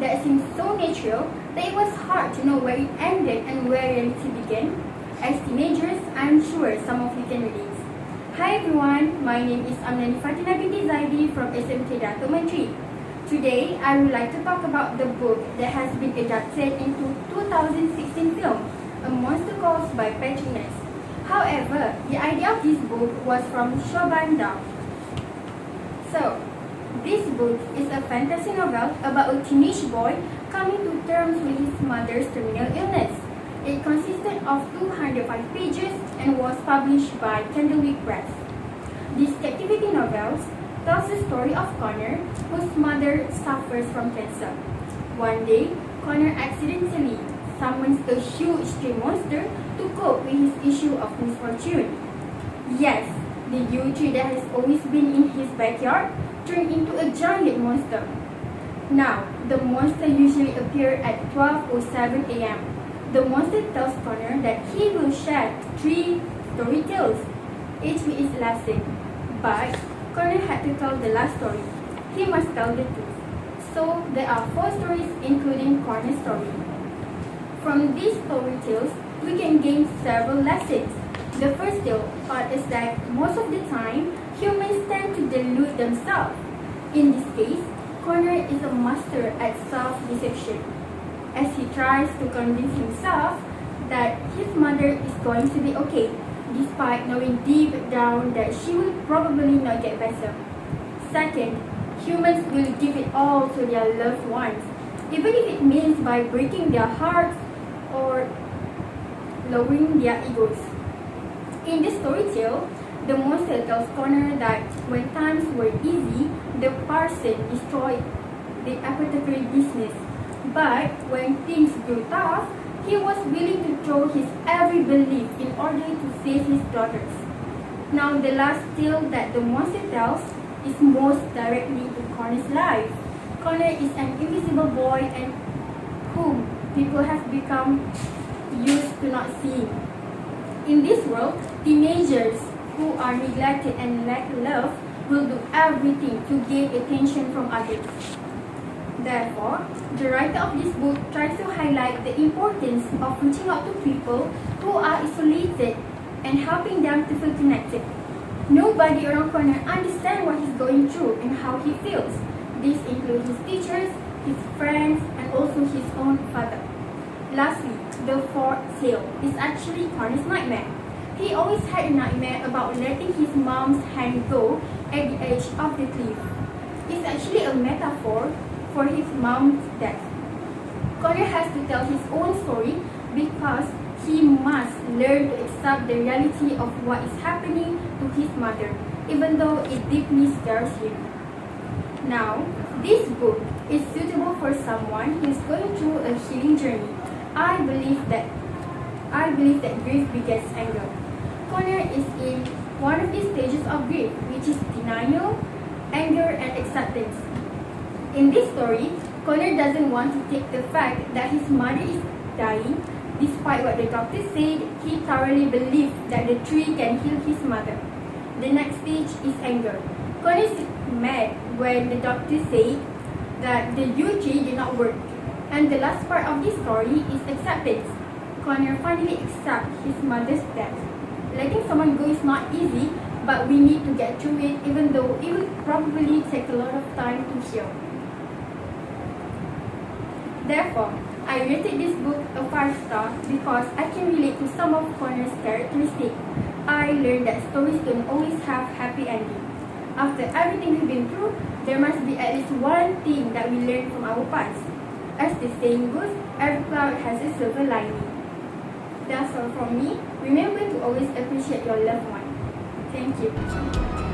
that seemed so natural that it was hard to know where it ended and where reality began. As teenagers, I'm sure some of you can relate. Hi everyone, my name is Amnani Fathinah binti Zaidi from SMK Datuk Menteri. Today, I would like to talk about the book that has been adapted into 2016 film, A Monster Calls by Ness. However, the idea of this book was from Shobanda. So, this book is a fantasy novel about a teenage boy coming to terms with his mother's terminal illness. It consisted of 205 pages and was published by Candlewick Press. This captivating novel tells the story of Connor, whose mother suffers from cancer. One day, Connor accidentally summons a huge tree monster to cope with his issue of misfortune. Yes, the huge tree that has always been in his backyard turned into a giant monster. Now, the monster usually appears at 12:07 a.m. The monster tells Connor that he will share 3 story tales, each with its lesson. But Connor had to tell the last story. He must tell the truth. So there are 4 stories including Connor's story. From these story tales, we can gain several lessons. The first tale part is that most of the time, humans tend to delude themselves. In this case, Connor is a master at self-deception, as he tries to convince himself that his mother is going to be okay, despite knowing deep down that she will probably not get better. Second, humans will give it all to their loved ones, even if it means by breaking their hearts or lowering their egos. In this story tale, the monster tells Connor that when times were easy, the parson destroyed the apothecary business. But when things grew tough, he was willing to throw his every belief in order to save his daughters. Now, the last tale that the monster tells is most directly to Connor's life. Connor is an invisible boy and whom people have become used to not seeing. In this world, teenagers who are neglected and lack love will do everything to gain attention from others. Therefore, the writer of this book tries to highlight the importance of reaching out to people who are isolated and helping them to feel connected. Nobody around Connor understands what he's going through and how he feels. These include his teachers, his friends, and also his own father. Lastly, the fourth tale is actually Connor's nightmare. He always had a nightmare about letting his mom's hand go at the edge of the cliff. It's actually a metaphor for his mom's death. Connor has to tell his own story because he must learn to accept the reality of what is happening to his mother, even though it deeply scares him. Now, this book is suitable for someone who is going through a healing journey. I believe that grief begets anger. Connor is in one of these stages of grief, which is denial, anger, and acceptance. In this story, Connor doesn't want to take the fact that his mother is dying. Despite what the doctor said, he thoroughly believes that the tree can heal his mother. The next stage is anger. Connor is mad when the doctor said that the yew tree did not work. And the last part of this story is acceptance. Connor finally accepts his mother's death. Letting someone go is not easy, but we need to get through it, even though it will probably take a lot of time to heal. Therefore, I rated this book a 5-star because I can relate to some of Connor's characteristics. I learned that stories don't always have happy ending. After everything we've been through, there must be at least one thing that we learn from our past. As the saying goes, every cloud has a silver lining. That's all from me. Remember to always appreciate your loved one. Thank you.